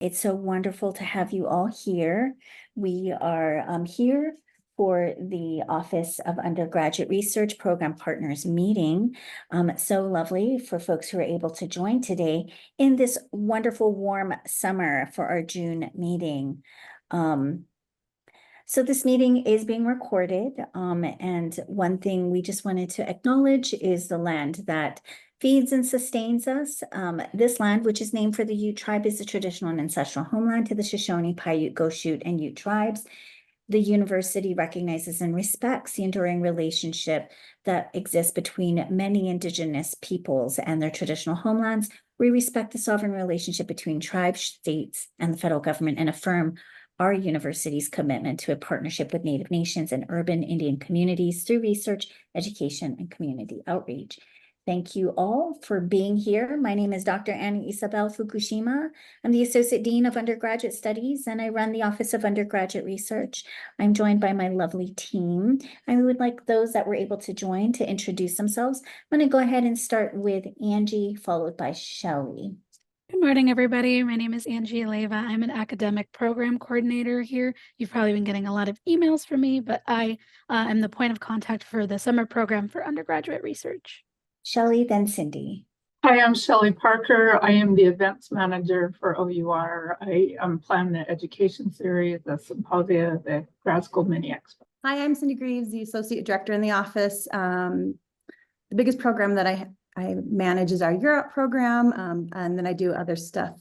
It's so wonderful to have you all here. We are here for the Office of Undergraduate Research Program Partners meeting. So lovely for folks who are able to join today in this wonderful warm summer for our June meeting. So this meeting is being recorded, and one thing we just wanted to acknowledge is the land that feeds and sustains us. This land, which is named for the Ute tribe, is the traditional and ancestral homeland to the Shoshone, Paiute, Goshute, and Ute tribes. The university recognizes and respects the enduring relationship that exists between many Indigenous peoples and their traditional homelands. We respect the sovereign relationship between tribes, states, and the federal government, and affirm our university's commitment to a partnership with Native nations and urban Indian communities through research, education, and community outreach. Thank you all for being here. My name is Dr. Annie Isabel Fukushima. I'm the Associate Dean of Undergraduate Studies, and I run the Office of Undergraduate Research. I'm joined by my lovely team. I would like those that were able to join to introduce themselves. I'm going to go ahead and start with Angie, followed by Shelley. Good morning, everybody. My name is Angie Leva. I'm an academic program coordinator here. You've probably been getting a lot of emails from me, but I am the point of contact for the summer program for undergraduate research. Shelley, then Cindy. Hi, I'm Shelley Parker. I am the events manager for OUR. I plan the education series, the symposia, the grad school mini expo. Hi, I'm Cindy Greaves, the associate director in the office. The biggest program that I manage is our Europe program, and then I do other stuff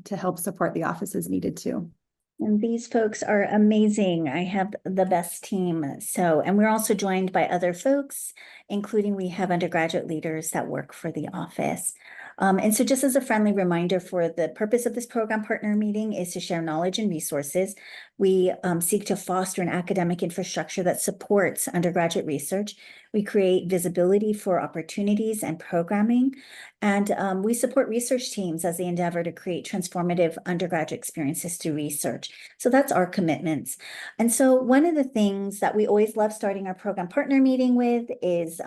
to help support the office as needed too. And these folks are amazing. I have the best team. And we're also joined by other folks, including we have undergraduate leaders that work for the office. And so just as a friendly reminder, for the purpose of this program partner meeting is to share knowledge and resources. We seek to foster an academic infrastructure that supports undergraduate research. We create visibility for opportunities and programming. And we support research teams as they endeavor to create transformative undergraduate experiences through research. So that's our commitments. And so one of the things that we always love starting our program partner meeting with is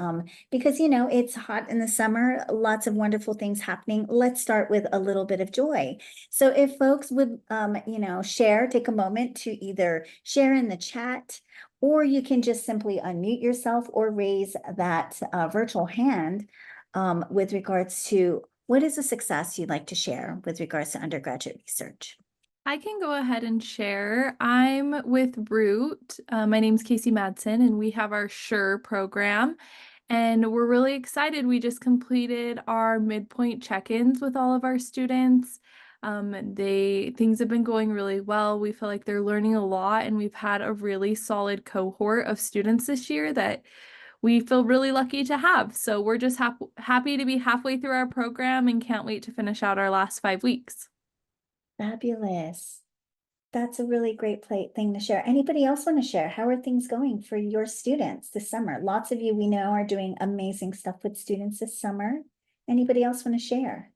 because, you know, it's hot in the summer, lots of wonderful things happening. Let's start with a little bit of joy. So if folks would, take a moment to either share in the chat, or you can just simply unmute yourself or raise that virtual hand with regards to what is a success you'd like to share with regards to undergraduate research. I can go ahead and share. I'm with Root. My name's Casey Madsen, and we have our SURE program. And we're really excited. We just completed our midpoint check-ins with all of our students. Things have been going really well. We feel like they're learning a lot, and we've had a really solid cohort of students this year that we feel really lucky to have. So we're just happy to be halfway through our program and can't wait to finish out our last 5 weeks. Fabulous. That's a really great thing to share. Anybody else want to share? How are things going for your students this summer? Lots of you we know are doing amazing stuff with students this summer. Anybody else want to share?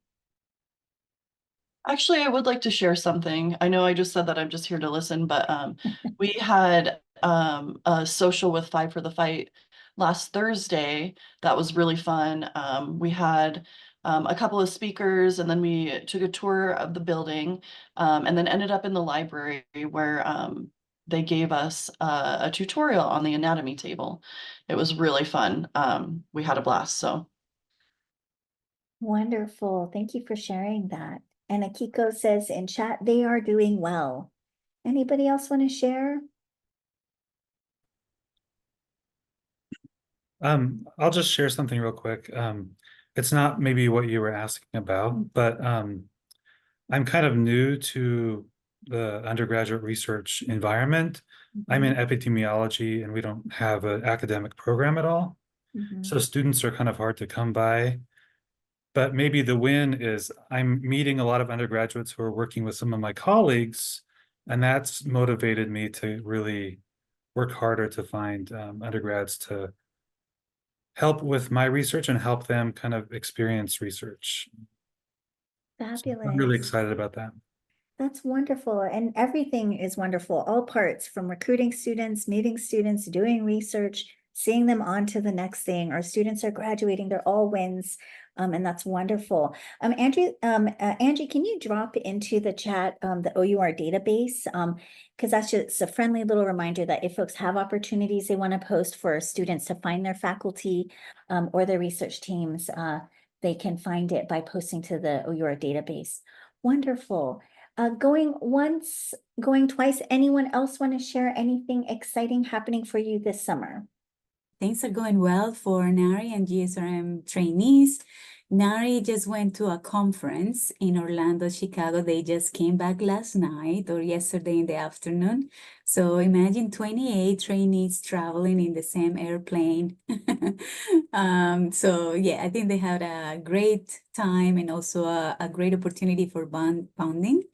Actually, I would like to share something. I know I just said that I'm just here to listen, but we had a social with Five for the Fight last Thursday. That was really fun. We had a couple of speakers, and then we took a tour of the building, and then ended up in the library where they gave us a tutorial on the anatomy table. It was really fun. We had a blast. So wonderful. Thank you for sharing that. And Akiko says in chat, they are doing well. Anybody else want to share? I'll just share something real quick. It's not maybe what you were asking about, but I'm kind of new to the undergraduate research environment. I'm in epidemiology, and we don't have an academic program at all. So students are kind of hard to come by. But maybe the win is I'm meeting a lot of undergraduates who are working with some of my colleagues, and that's motivated me to really work harder to find undergrads to help with my research and help them kind of experience research. Fabulous. So I'm really excited about that. That's wonderful. And everything is wonderful, all parts, from recruiting students, meeting students, doing research, seeing them on to the next thing. Our students are graduating, they're all wins. And that's wonderful. Angie, can you drop into the chat the OUR database? Because that's just a friendly little reminder that if folks have opportunities they want to post for students to find their faculty or their research teams, they can find it by posting to the OUR database. Wonderful. Going once, going twice. Anyone else want to share anything exciting happening for you this summer? Things are going well for NARI and GSRM trainees. NARI just went to a conference in Orlando, Chicago. They just came back last night or yesterday in the afternoon. So imagine 28 trainees traveling in the same airplane. So yeah, I think they had a great time and also a great opportunity for bonding.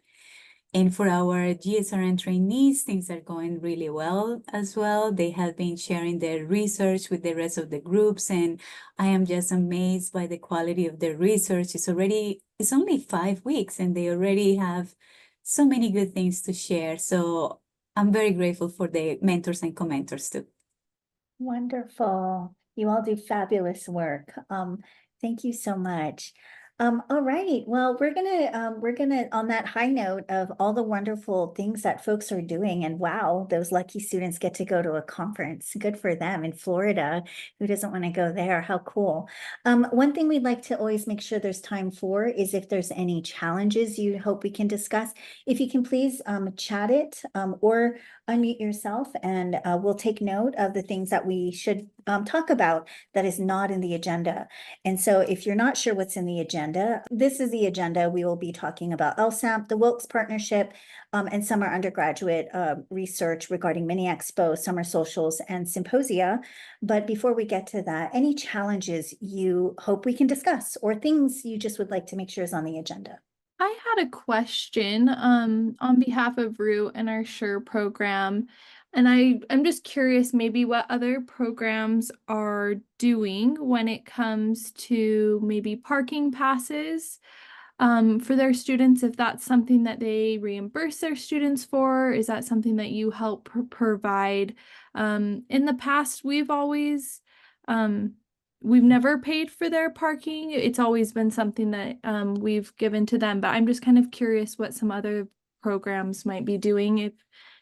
And for our GSRN trainees, things are going really well as well. They have been sharing their research with the rest of the groups, and I am just amazed by the quality of their research. It's only 5 weeks, and they already have so many good things to share. So I'm very grateful for the mentors and commentors too. Wonderful. You all do fabulous work. Thank you so much. All right. Well, we're gonna on that high note of all the wonderful things that folks are doing, and wow, those lucky students get to go to a conference. Good for them in Florida. Who doesn't want to go there? How cool. One thing we'd like to always make sure there's time for is if there's any challenges you hope we can discuss, if you can please chat it or unmute yourself, and we'll take note of the things that we should talk about that is not in the agenda. And so if you're not sure what's in the agenda, this is the agenda. We will be talking about LSAMP, the Wilkes Partnership, and summer undergraduate research regarding mini expo, summer socials, and symposia. But before we get to that, any challenges you hope we can discuss or things you just would like to make sure is on the agenda? I had a question on behalf of Root and our SURE program. And I'm just curious maybe what other programs are doing when it comes to maybe parking passes for their students, if that's something that they reimburse their students for. Is that something that you help provide? In the past, we've never paid for their parking. It's always been something that we've given to them, but I'm just kind of curious what some other programs might be doing, if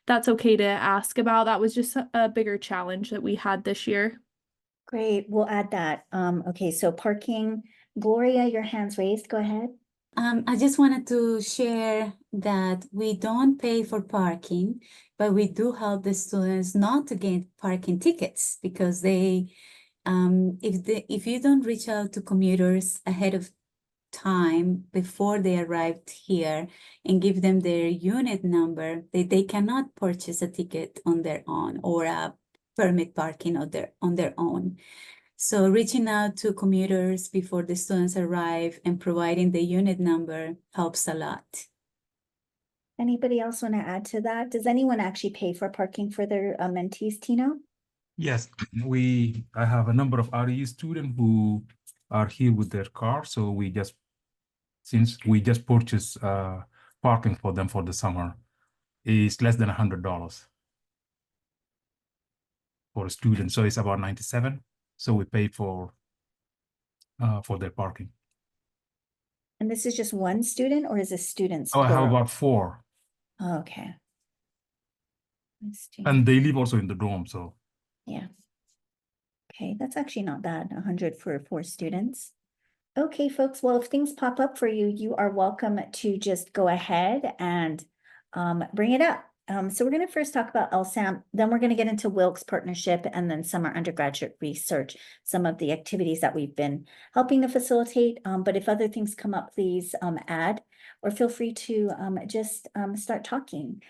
that's okay to ask about. That was just a bigger challenge that we had this year. Great, we'll add that. Okay, so parking. Gloria, your hand's raised. Go ahead. I just wanted to share that we don't pay for parking, but we do help the students not to get parking tickets because they, if you don't reach out to commuters ahead of time before they arrived here and give them their unit number, they cannot purchase a ticket on their own or a permit parking on their own. So reaching out to commuters before the students arrive and providing the unit number helps a lot. Anybody else want to add to that? Does anyone actually pay for parking for their mentees, Tino? Yes, I have a number of RE students who are here with their car, so since we just purchased parking for them for the summer, it's less than $100 for a student, so it's about 97. So we pay for their parking. And this is just one student, or is this students? Oh, I have plural? about 4. Oh, okay. And they live also in the dorm, so. Yeah. Okay, that's actually not bad, 100 for 4 students. Okay, folks, well, if things pop up for you, you are welcome to just go ahead and bring it up. So we're going to first talk about LSAMP, then we're going to get into Wilkes Partnership, and then summer undergraduate research, some of the activities that we've been helping to facilitate. But if other things come up, please add, or feel free to just start talking.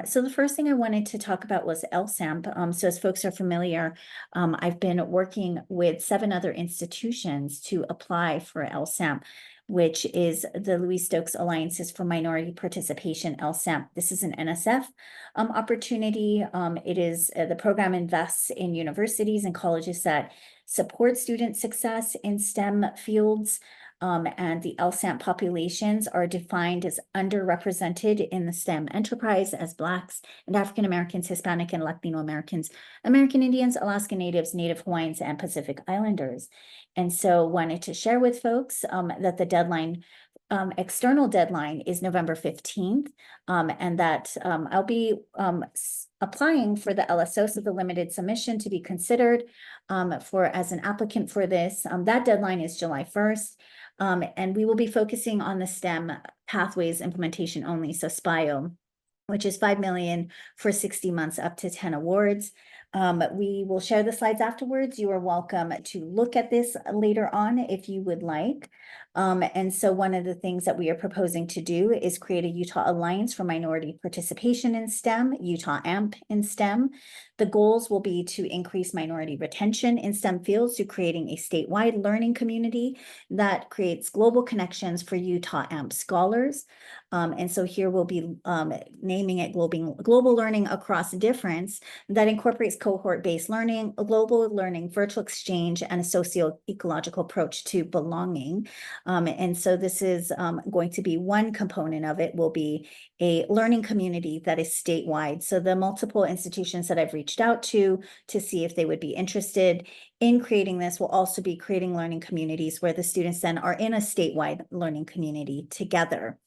So the first thing I wanted to talk about was LSAMP. So as folks are familiar, I've been working with 7 other institutions to apply for LSAMP, which is the Louise Stokes Alliances for Minority Participation, LSAMP. This is an NSF opportunity. It is the program invests in universities and colleges that support student success in STEM fields. And the LSAMP populations are defined as underrepresented in the STEM enterprise as Blacks and African Americans, Hispanic and Latino Americans, American Indians, Alaska Natives, Native Hawaiians, and Pacific Islanders. And so wanted to share with folks that the deadline external deadline is November 15th, and that I'll be applying for the LSO, so the limited submission to be considered for as an applicant for this. That deadline is July 1st, and we will be focusing on the STEM pathways implementation only, so SPIO, which is 5 million for 60 months, up to 10 awards. We will share the slides afterwards. You are welcome to look at this later on if you would like. And so one of the things that we are proposing to do is create a Utah Alliance for Minority Participation in STEM, Utah AMP in STEM. The goals will be to increase minority retention in STEM fields through creating a statewide learning community that creates global connections for Utah AMP scholars. And so here we'll be naming it Global Learning Across Difference that incorporates cohort-based learning, global learning, virtual exchange, and a socio-ecological approach to belonging. And so this is going to be one component of it will be a learning community that is statewide. So the multiple institutions that I've reached out to see if they would be interested in creating this will also be creating learning communities where the students then are in a statewide learning community together.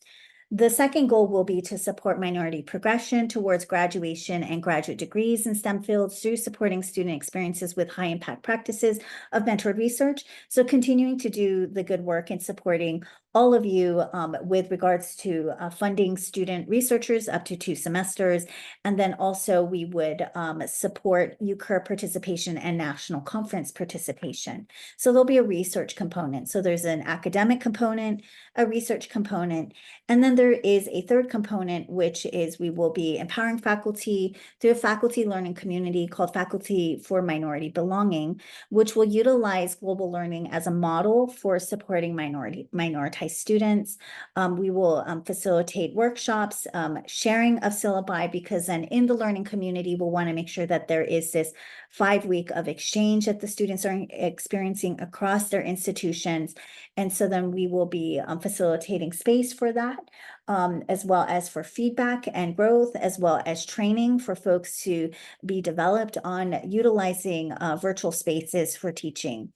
The second goal will be to support minority progression towards graduation and graduate degrees in STEM fields through supporting student experiences with high impact practices of mentored research. So continuing to do the good work and supporting all of you with regards to funding student researchers up to 2 semesters. And then also we would support UCUR participation and national conference participation. So there'll be a research component. So there's an academic component, a research component, and then there is a third component, which is we will be empowering faculty through a faculty learning community called Faculty for Minority Belonging, which will utilize global learning as a model for supporting minoritized students. We will facilitate workshops, sharing of syllabi, because then in the learning community, we'll want to make sure that there is this 5-week of exchange that the students are experiencing across their institutions. And so then we will be facilitating space for that, as well as for feedback and growth, as well as training for folks to be developed on utilizing virtual spaces for teaching.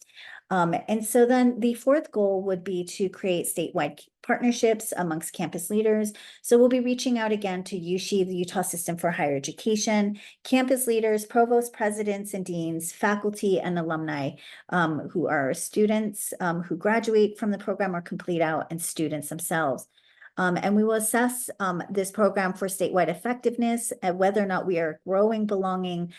And so then the fourth goal would be to create statewide partnerships amongst campus leaders. So we'll be reaching out again to USHE, the Utah System for Higher Education, campus leaders, provost presidents and deans, faculty and alumni who are students who graduate from the program or complete out, and students themselves. And we will assess this program for statewide effectiveness and whether or not we are growing belonging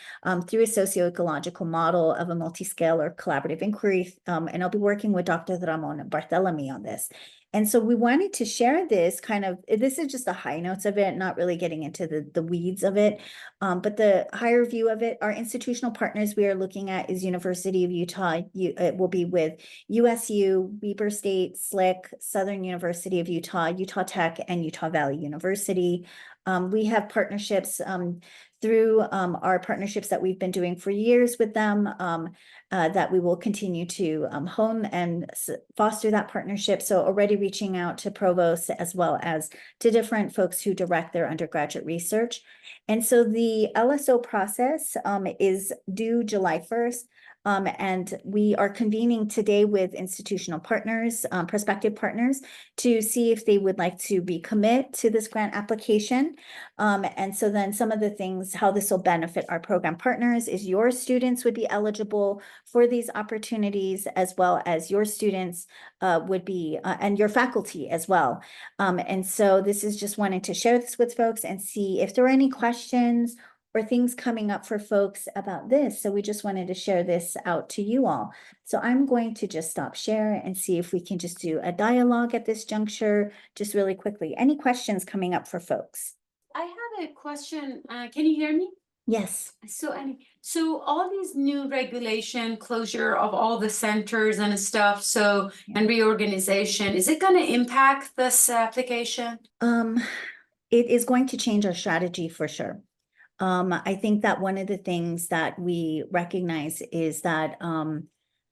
through a socio-ecological model of a multi-scale or collaborative inquiry. And I'll be working with Dr. Ramon Barthelemy on this. And so we wanted to share this this is just the high notes of it, not really getting into the weeds of it, but the higher view of it. Our institutional partners we are looking at is University of Utah. It will be with USU, Weber State, SLIC, Southern University of Utah, Utah Tech, and Utah Valley University. We have partnerships through our partnerships that we've been doing for years with them, that we will continue to hone and foster that partnership. So already reaching out to provosts as well as to different folks who direct their undergraduate research. And so the LSO process is due July 1st. And we are convening today with institutional partners, prospective partners, to see if they would like to recommit to this grant application. And so then some of the things, how this will benefit our program partners is your students would be eligible for these opportunities, as well as your students would be, and your faculty as well. And so this is just wanting to share this with folks and see if there are any questions or things coming up for folks about this. So we just wanted to share this out to you all. So I'm going to just stop share and see if we can just do a dialogue at this juncture, just really quickly. Any questions coming up for folks? I have a question. Can you hear me? Yes. So all these new regulation, closure of all the centers and stuff, and reorganization, is it going to impact this application? It is going to change our strategy for sure. I think that one of the things that we recognize is that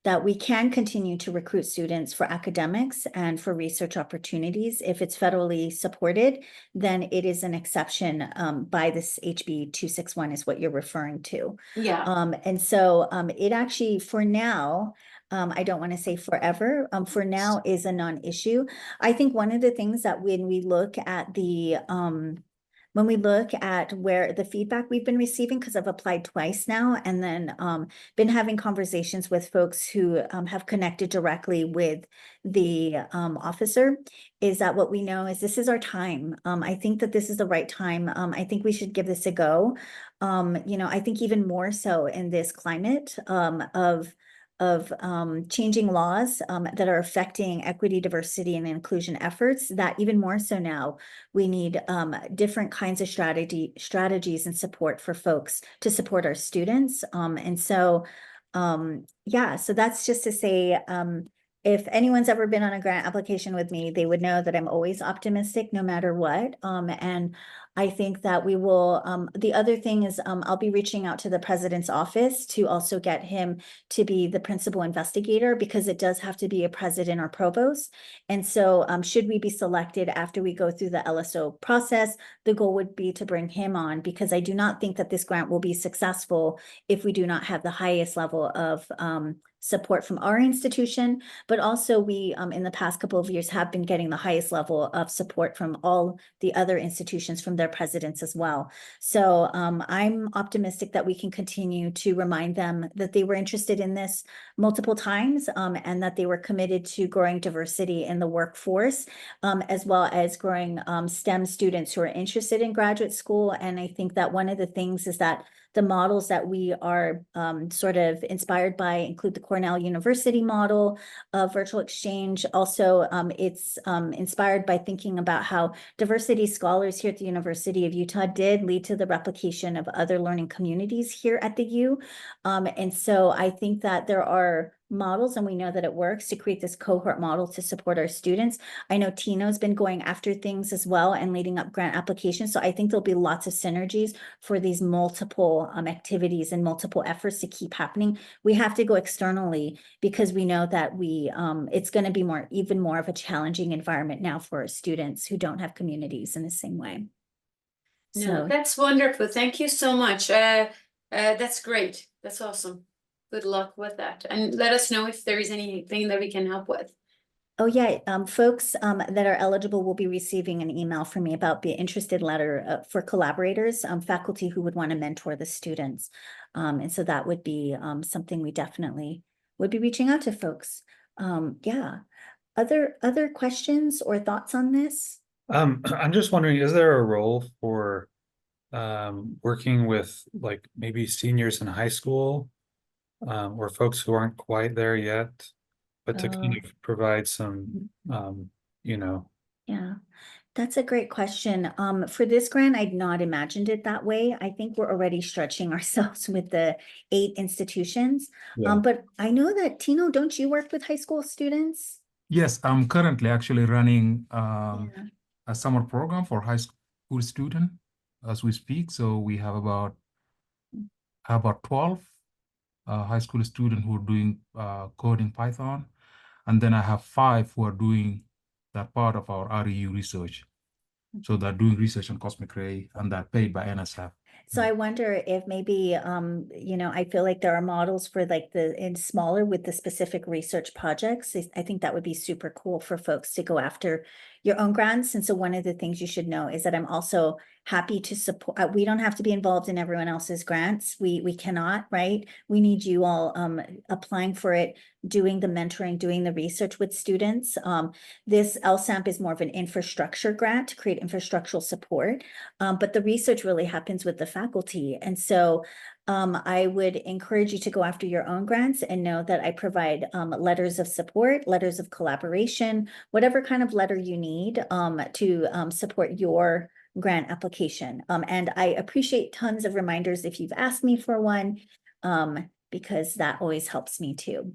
that we can continue to recruit students for academics and for research opportunities. If it's federally supported, then it is an exception by this HB 261 is what you're referring to. Yeah. And so it actually, for now, I don't want to say forever, for now is a non-issue. I think one of the things that when we look at the where the feedback we've been receiving, because I've applied twice now, and then been having conversations with folks who have connected directly with the officer, is that what we know is this is our time. I think that this is the right time. I think we should give this a go. I think even more so in this climate of changing laws that are affecting equity, diversity, and inclusion efforts, that even more so now, we need different kinds of strategies and support for folks to support our students. Yeah, so that's just to say, if anyone's ever been on a grant application with me, they would know that I'm always optimistic no matter what. And I think that we will, the other thing is I'll be reaching out to the president's office to also get him to be the principal investigator, because it does have to be a president or provost. And so should we be selected after we go through the LSO process, the goal would be to bring him on, because I do not think that this grant will be successful if we do not have the highest level of support from our institution, but also we in the past couple of years have been getting the highest level of support from all the other institutions, from their presidents as well. So I'm optimistic that we can continue to remind them that they were interested in this multiple times, and that they were committed to growing diversity in the workforce, as well as growing STEM students who are interested in graduate school. And I think that one of the things is that the models that we are sort of inspired by include the Cornell University model of virtual exchange. Also, it's inspired by thinking about how diversity scholars here at the University of Utah did lead to the replication of other learning communities here at the U. And so I think that there are models, and we know that it works, to create this cohort model to support our students. I know Tino's been going after things as well and leading up grant applications. So I think there'll be lots of synergies for these multiple activities and multiple efforts to keep happening. We have to go externally because we know that it's going to be even more of a challenging environment now for our students who don't have communities in the same way. No, that's wonderful. Thank you so much. That's great. That's awesome. Good luck with that. And let us know if there is anything that we can help with. Oh yeah, folks that are eligible will be receiving an email from me about the interested letter for collaborators, faculty who would want to mentor the students. And so that would be something we definitely would be reaching out to folks. Yeah. Other questions or thoughts on this? I'm just wondering, is there a role for working with like maybe seniors in high school, or folks who aren't quite there yet, but to kind of provide some, Yeah, that's a great question. For this grant, I'd not imagined it that way. I think we're already stretching ourselves with the 8 institutions. Yeah. But I know that, Tino, don't you work with high school students? Yes, I'm currently actually running Yeah. a summer program for high school student as we speak. So we have about 12 high school students who are doing coding Python. And then I have 5 who are doing that part of our REU research. So they're doing research on cosmic ray, and they're paid by NSF. So I wonder if maybe, I feel like there are models for like in smaller with the specific research projects. I think that would be super cool for folks to go after your own grants. And so one of the things you should know is that I'm also happy to support. We don't have to be involved in everyone else's grants. We cannot, right? We need you all applying for it, doing the mentoring, doing the research with students. This LSAMP is more of an infrastructure grant to create infrastructural support, but the research really happens with the faculty. And so I would encourage you to go after your own grants and know that I provide letters of support, letters of collaboration, whatever kind of letter you need to support your grant application. And I appreciate tons of reminders if you've asked me for one, because that always helps me too.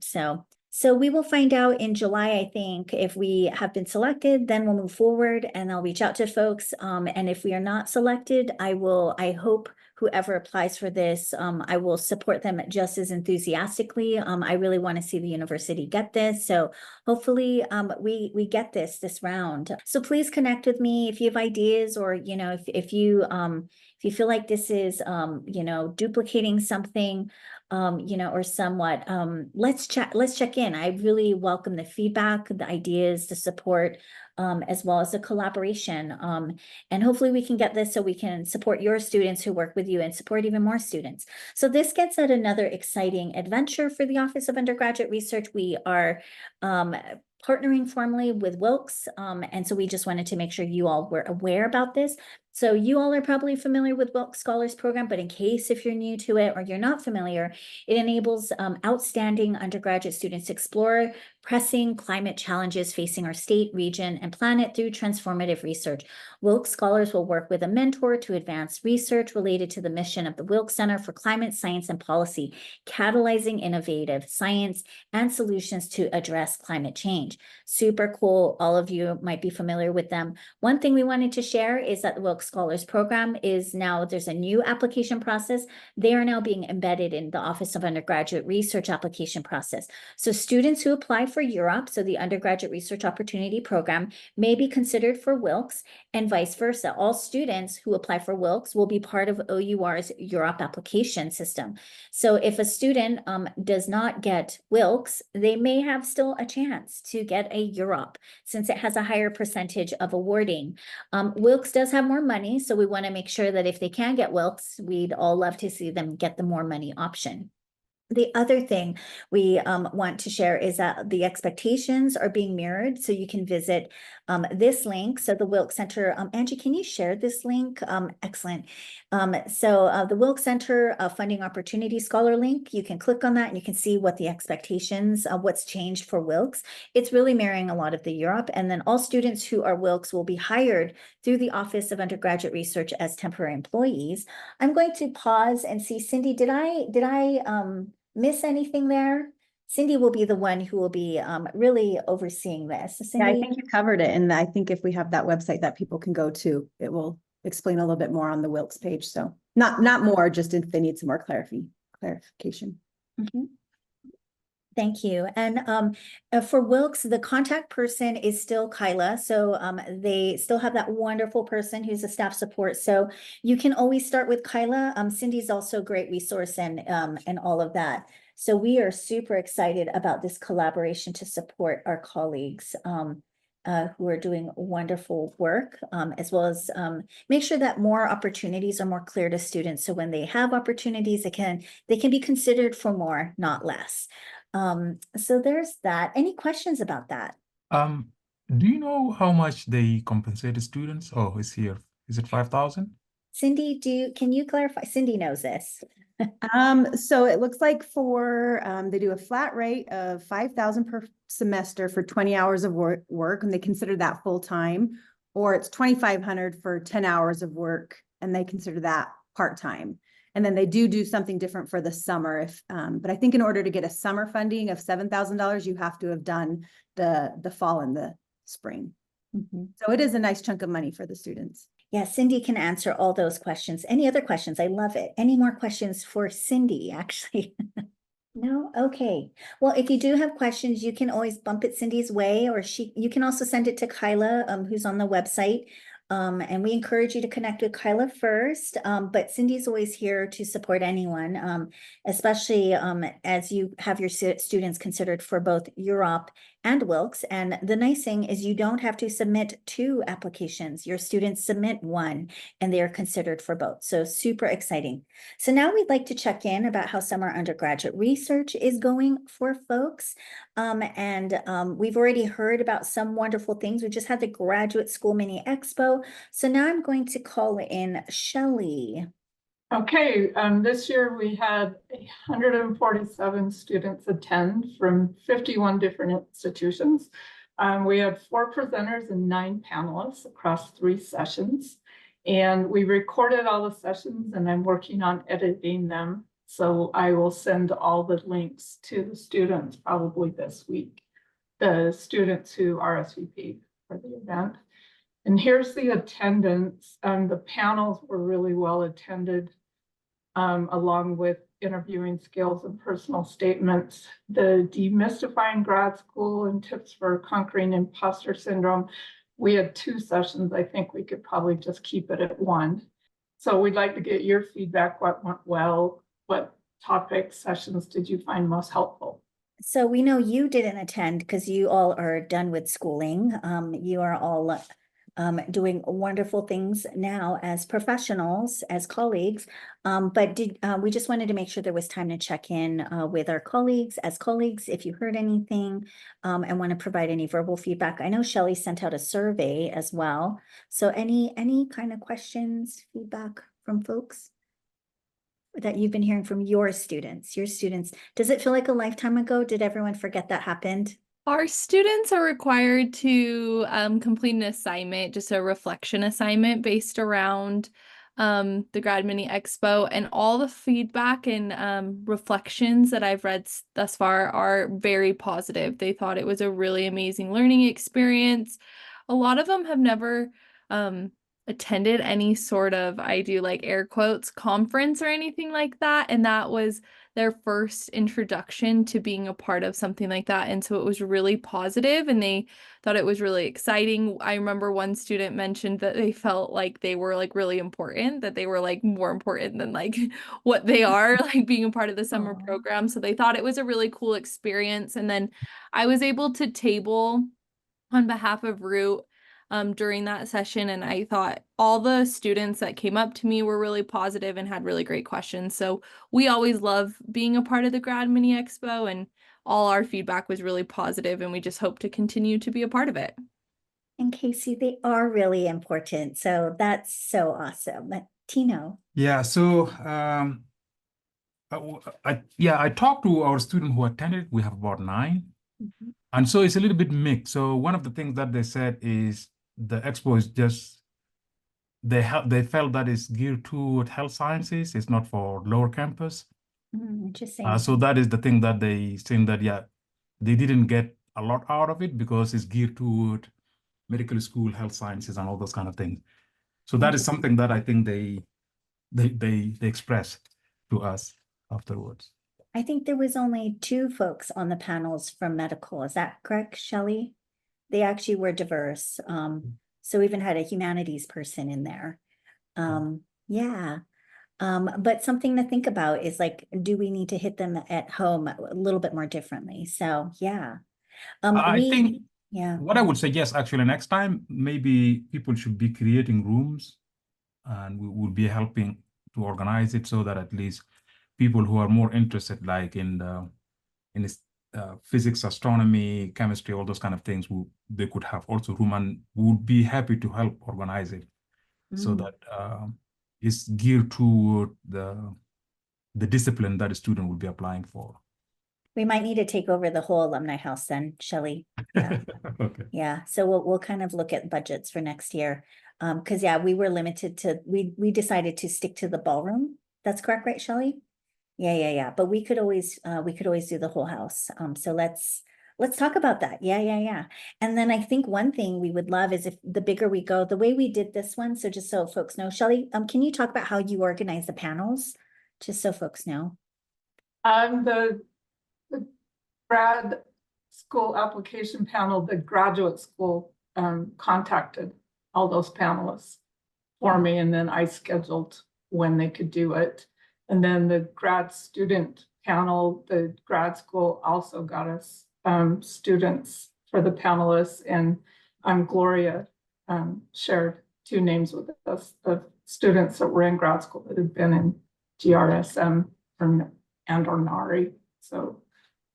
So we will find out in July, I think, if we have been selected, then we'll move forward and I'll reach out to folks. And if we are not selected, I hope whoever applies for this, I will support them just as enthusiastically. I really want to see the university get this. So hopefully we get this round. So please connect with me if you have ideas, or, you know, if you feel like this is, you know, duplicating something, you know, or somewhat, let's check in. I really welcome the feedback, the ideas, the support, as well as the collaboration. And hopefully we can get this so we can support your students who work with you and support even more students. So this gets at another exciting adventure for the Office of Undergraduate Research. We are partnering formally with Wilkes. And so we just wanted to make sure you all were aware about this. So you all are probably familiar with Wilkes Scholars Program, but in case if you're new to it or you're not familiar, it enables outstanding undergraduate students to explore pressing climate challenges facing our state, region, and planet through transformative research. Wilkes Scholars will work with a mentor to advance research related to the mission of the Wilkes Center for Climate Science and Policy, catalyzing innovative science and solutions to address climate change. Super cool. All of you might be familiar with them. One thing we wanted to share is that the Wilkes Scholars Program is now, there's a new application process. They are now being embedded in the Office of Undergraduate Research application process. So students who apply for UROP, so the Undergraduate Research Opportunity Program, may be considered for Wilkes, and vice versa. All students who apply for Wilkes will be part of OUR's UROP application system. So if a student does not get Wilkes, they may have still a chance to get a UROP since it has a higher percentage of awarding. Wilkes does have more money, so we want to make sure that if they can get Wilkes, we'd all love to see them get the more money option. The other thing we want to share is that the expectations are being mirrored, so you can visit this link. So the Wilkes Center, Angie, can you share this link? Excellent. So the Wilkes Center Funding Opportunity Scholar link, you can click on that and you can see what the expectations, what's changed for Wilkes. It's really mirroring a lot of the Europe, and then all students who are Wilkes will be hired through the Office of Undergraduate Research as temporary employees. I'm going to pause and see, Cindy, did I miss anything there? Cindy will be the one who will be really overseeing this. Cindy? Yeah, I think you covered it. And I think if we have that website that people can go to, it will explain a little bit more on the Wilkes page. So not more, just if they need some more clarification. Mm-hmm. Thank you. And for Wilkes, the contact person is still Kyla. So they still have that wonderful person who's a staff support. So you can always start with Kyla. Cindy's also a great resource and all of that. So we are super excited about this collaboration to support our colleagues who are doing wonderful work, as well as make sure that more opportunities are more clear to students. So when they have opportunities, they can be considered for more, not less. So there's that. Any questions about that? Do you know how much they compensate the students? Oh, it's here. Is it 5,000? Cindy, can you clarify? Cindy knows this. So it looks like for they do a flat rate of 5,000 per semester for 20 hours of work, and they consider that full time, or it's 2,500 for 10 hours of work, and they consider that part time. And then they do something different for the summer. If but I think in order to get a summer funding of $7,000, you have to have done the fall and the spring. Mm-hmm. So it is a nice chunk of money for the students. Yeah, Cindy can answer all those questions. Any other questions? I love it. Any more questions for Cindy, actually? No? Okay. Well, if you do have questions, you can always bump it Cindy's way, or you can also send it to Kyla, who's on the website. And we encourage you to connect with Kyla first, but Cindy's always here to support anyone, especially as you have your students considered for both UROP and Wilkes. And the nice thing is you don't have to submit 2 applications. Your students submit 1 and they are considered for both. So super exciting. So now we'd like to check in about how summer undergraduate research is going for folks. We've already heard about some wonderful things. We just had the Graduate School Mini Expo. So now I'm going to call in Shelley. Okay, this year we had 147 students attend from 51 different institutions. We had 4 presenters and 9 panelists across 3 sessions. And we recorded all the sessions, and I'm working on editing them. So I will send all the links to the students probably this week, the students who RSVP for the event. And here's the attendance. The panels were really well attended. along with interviewing skills and personal statements, the demystifying grad school and tips for conquering imposter syndrome. We had 2 sessions. I think we could probably just keep it at 1. So we'd like to get your feedback. What went well? What topic sessions did you find most helpful? So we know you didn't attend because you all are done with schooling. You are all doing wonderful things now as professionals, as colleagues. But we just wanted to make sure there was time to check in with our colleagues, as colleagues, if you heard anything and want to provide any verbal feedback. I know Shelley sent out a survey as well. So any kind of questions, feedback from folks that you've been hearing from your students? Does it feel like a lifetime ago? Did everyone forget that happened? Our students are required to complete an assignment, just a reflection assignment based around the Grad Mini Expo, and all the feedback and reflections that I've read thus far are very positive. They thought it was a really amazing learning experience. A lot of them have never attended any sort of, I do like air quotes, conference or anything like that, and that was their first introduction to being a part of something like that. And so it was really positive and they thought it was really exciting. I remember one student mentioned that they felt like they were like really important, that they were like more important than like what they are, like being a part of the summer program. So they thought it was a really cool experience. And then I was able to table on behalf of Root during that session, and I thought all the students that came up to me were really positive and had really great questions. So we always love being a part of the Grad Mini Expo, and all our feedback was really positive, and we just hope to continue to be a part of it. And Casey, they are really important. So that's so awesome. Tino. Yeah, so I talked to our student who attended. We have about 9. Mhm. And so it's a little bit mixed. So one of the things that they said is the expo is just, they felt that it's geared toward health sciences. It's not for lower campus. Interesting. So that is the thing that they saying that, yeah, they didn't get a lot out of it because it's geared toward medical school, health sciences, and all those kind of things. So that is something that I think they expressed to us afterwards. I think there was only 2 folks on the panels from medical. Is that correct, Shelley? They actually were diverse. So even had a humanities person in there. Yeah. But something to think about is like, do we need to hit them at home a little bit more differently? So yeah. I think yeah. what I would suggest actually next time, maybe people should be creating rooms and we will be helping to organize it so that at least people who are more interested, like in physics, astronomy, chemistry, all those kind of things, they could have also room, and would be happy to help organize it so that it's geared toward the discipline that a student will be applying for. We might need to take over the whole alumni house then, Shelley. Yeah. Okay. Yeah. So we'll kind of look at budgets for next year. Because yeah, we were limited to, we decided to stick to the ballroom. That's correct, right, Shelley? Yeah. But we could always do the whole house. So let's talk about that. Yeah. And then I think one thing we would love is if the bigger we go, the way we did this one. So just so folks know, Shelley, can you talk about how you organize the panels? Just so folks know. The grad school application panel, the graduate school contacted all those panelists for me, and then I scheduled when they could do it. And then the grad student panel, the grad school also got us students for the panelists, and Gloria shared 2 names with us of students that were in grad school that had been in GRSM and or NARI. So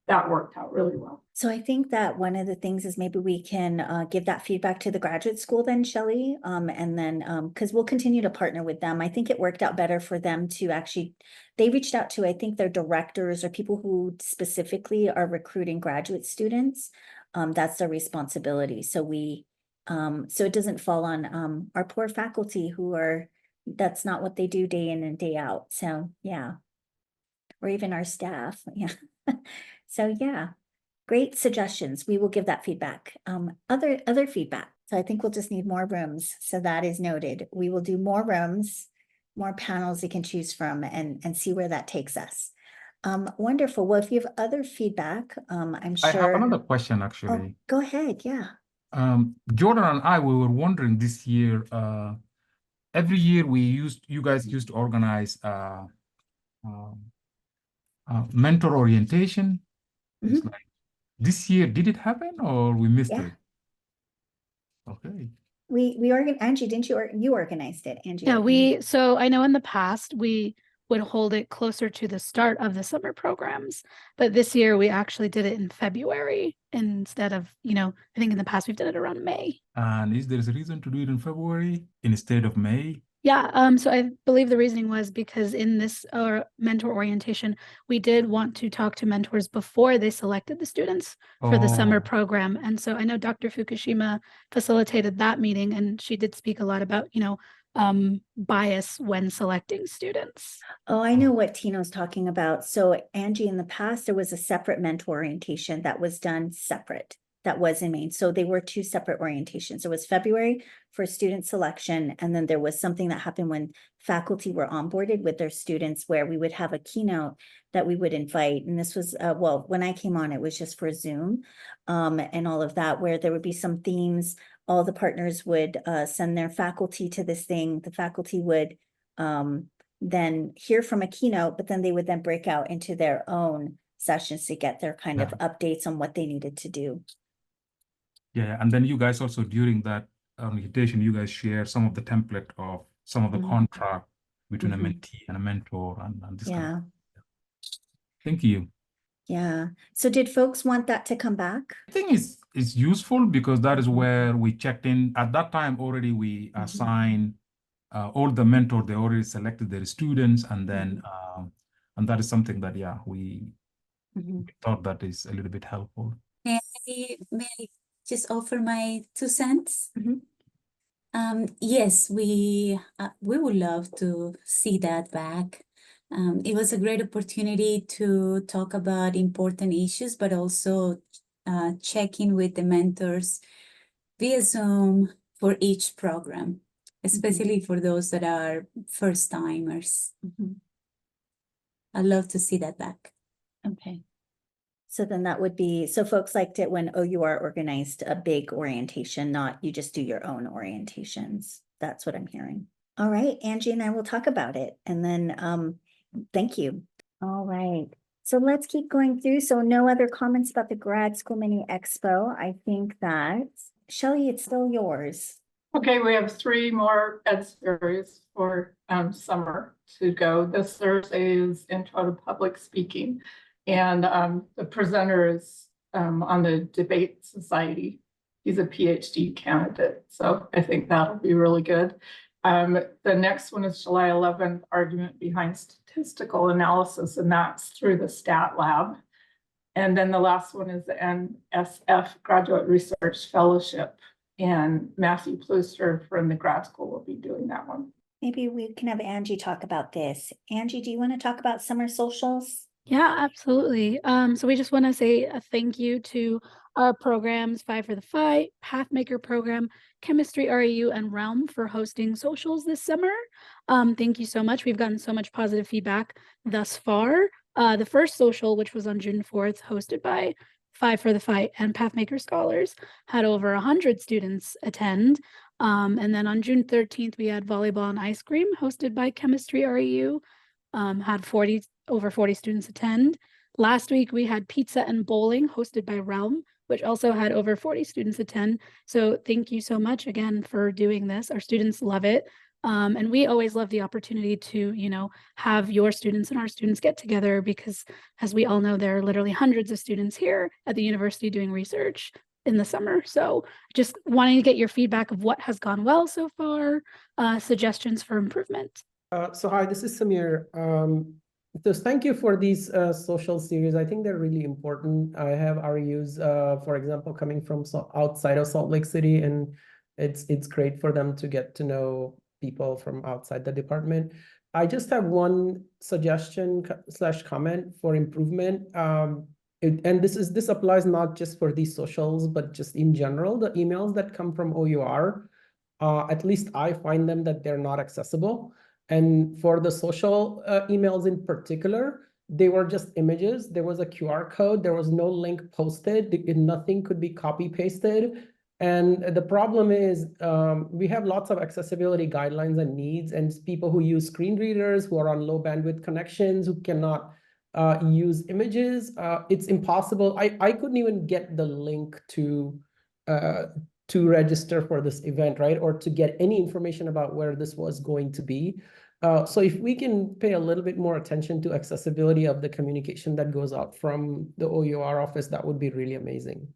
that worked out really well. So I think that one of the things is maybe we can give that feedback to the graduate school then, Shelley, and then because we'll continue to partner with them. I think it worked out better for them to actually, they reached out to, I think, their directors or people who specifically are recruiting graduate students. That's their responsibility. So so it doesn't fall on our poor faculty who are, that's not what they do day in and day out. So yeah, or even our staff. Yeah. So yeah, great suggestions. We will give that feedback. Other feedback. So I think we'll just need more rooms. So that is noted. We will do more rooms more panels you can choose from and see where that takes us. Wonderful. Well, if you have other feedback, I'm I have sure. another question, Oh, actually. go ahead. Yeah. Jordan and I, we were wondering this year, every year you guys used to organize mentor orientation. It's Mhm. like, this year, did it happen or we missed Yeah. it? Okay. Angie, didn't you organized it, Angie? Yeah, so I know in the past we would hold it closer to the start of the summer programs, but this year we actually did it in February instead of, I think in the past we've done it around May. And is there a reason to do it in February instead of May? Yeah, so I believe the reasoning was because in this mentor orientation, we did want to talk to mentors before they selected the students for the summer Oh. program. And so I know Dr. Fukushima facilitated that meeting, and she did speak a lot about, bias when selecting students. Oh, I know what Tino's talking about. So Angie, in the past, there was a separate mentor orientation that was done separate. That was in Maine. So they were two separate orientations. It was February for student selection. And then there was something that happened when faculty were onboarded with their students where we would have a keynote that we would invite. And this was, well, when I came on, it was just for Zoom and all of that, where there would be some themes. All the partners would send their faculty to this thing. The faculty would then hear from a keynote, but then they would then break out into their own sessions to get their kind of updates on what they needed to do. Yeah, and then you guys also during that orientation, you guys share some of the template of some of the contract between a mentee and a mentor and this kind of. Thank you. Yeah. So did folks want that to come back? I think it's useful because that is where we checked in. At that time already we assigned all the mentor, they already selected their students, and then and that is something that we thought that is a little bit helpful. May I just offer my 2 cents? Yes, we would love to see that back. It was a great opportunity to talk about important issues, but also check in with the mentors via Zoom for each program, especially for those that are first timers. I'd love to see that back. Okay. So then that would be, so folks liked it when OUR organized a big orientation, not you just do your own orientations. That's what I'm hearing. All right, Angie and I will talk about it. And then thank you. All right. So let's keep going through. So no other comments about the Grad School Mini Expo. I think that, Shelley, it's still yours. Okay, we have 3 more ed series for summer to go. This Thursday is Intro to Public Speaking. And the presenter is on the Debate Society. He's a PhD candidate. So I think that'll be really good. The next one is July 11th, Argument Behind Statistical Analysis, and that's through the Stat Lab. And then the last one is the NSF Graduate Research Fellowship. And Matthew Plooster from the grad school will be doing that one. Maybe we can have Angie talk about this. Angie, do you want to talk about summer socials? Yeah, absolutely. So we just want to say a thank you to our programs, Five for the Fight, Pathmaker program, Chemistry REU, and Realm for hosting socials this summer. Thank you so much. We've gotten so much positive feedback thus far. The first social, which was on June 4th, hosted by Five for the Fight and Pathmaker Scholars, had over 100 students attend. And then on June 13th, we had Volleyball and Ice Cream, hosted by Chemistry REU, had over 40 students attend. Last week, we had Pizza and Bowling, hosted by Realm, which also had over 40 students attend. So thank you so much again for doing this. Our students love it. And we always love the opportunity to, have your students and our students get together because, as we all know, there are literally hundreds of students here at the university doing research in the summer. So just wanting to get your feedback of what has gone well so far, suggestions for improvement. So hi, this is Samir. So thank you for these social series. I think they're really important. I have REUs, for example, coming from outside of Salt Lake City, and it's great for them to get to know people from outside the department. I just have one suggestion / comment for improvement. And this applies not just for these socials, but just in general, the emails that come from OUR, at least I find them that they're not accessible. And for the social emails in particular, they were just images. There was a QR code. There was no link posted. Nothing could be copy pasted. And the problem is we have lots of accessibility guidelines and needs, and people who use screen readers, who are on low bandwidth connections, who cannot use images. It's impossible. I couldn't even get the link to register for this event, right? Or to get any information about where this was going to be. So if we can pay a little bit more attention to accessibility of the communication that goes out from the OUR office, that would be really amazing.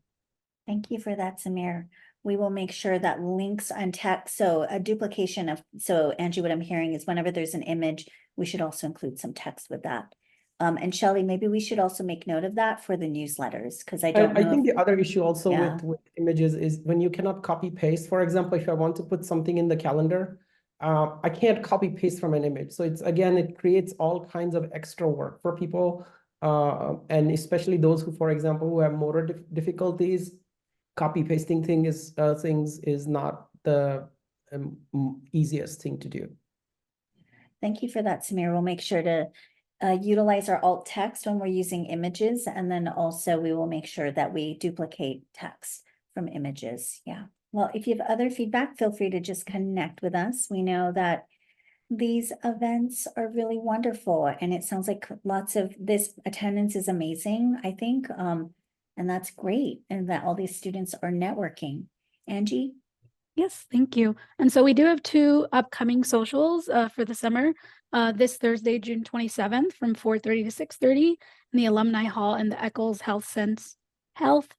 Thank you for that, Samir. We will make sure that links on text, so a duplication of, so Angie, what I'm hearing is whenever there's an image, we should also include some text with that. And Shelley, maybe we should also make note of that for the newsletters, because I don't know. I think the other issue also Yeah. with images is when you cannot copy paste. For example, if I want to put something in the calendar, I can't copy paste from an image. So it's, again, it creates all kinds of extra work for people. And especially those who, for example, who have motor difficulties, copy pasting things is not the easiest thing to do. Thank you for that, Samir. We'll make sure to utilize our alt text when we're using images, and then also we will make sure that we duplicate text from images. Yeah. Well, if you have other feedback, feel free to just connect with us. We know that these events are really wonderful, and it sounds like lots of this attendance is amazing, I think. And that's great, and that all these students are networking. Angie? Yes, thank you. And so we do have 2 upcoming socials for the summer. This Thursday, June 27th from 4:30 to 6:30 in the Alumni Hall in the Eccles Health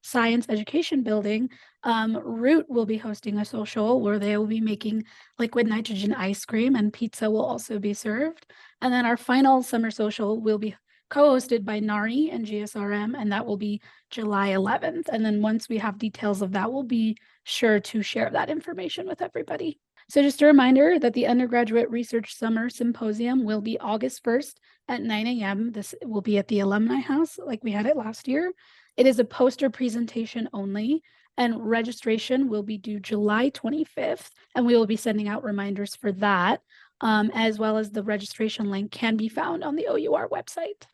Science Education Building. Root will be hosting a social where they will be making liquid nitrogen ice cream, and pizza will also be served. And then our final summer social will be co-hosted by NARI and GSRM, and that will be July 11th. And then once we have details of that, we'll be sure to share that information with everybody. So just a reminder that the Undergraduate Research Summer Symposium will be August 1st at 9 a.m. This will be at the Alumni House like we had it last year. It is a poster presentation only, and registration will be due July 25th, and we will be sending out reminders for that, as well as the registration link can be found on the OUR website.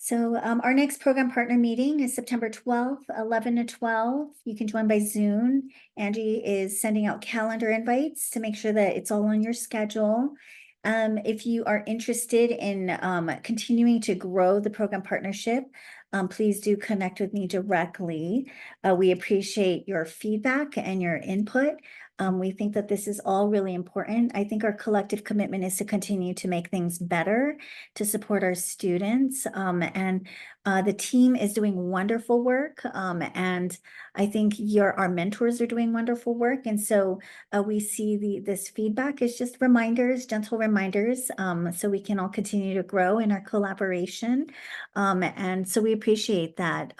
So our next program partner meeting is September 12th, 11 to 12. You can join by Zoom. Angie is sending out calendar invites to make sure that it's all on your schedule. If you are interested in continuing to grow the program partnership, please do connect with me directly. We appreciate your feedback and your input. We think that this is all really important. I think our collective commitment is to continue to make things better, to support our students. And the team is doing wonderful work. And I think our mentors are doing wonderful work. And so we see this feedback is just reminders, gentle reminders, so we can all continue to grow in our collaboration. And so we appreciate that.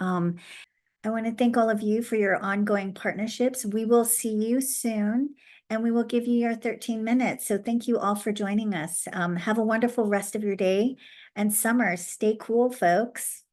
I want to thank all of you for your ongoing partnerships. We will see you soon, and we will give you your 13 minutes. So thank you all for joining us. Have a wonderful rest of your day and summer. Stay cool, folks.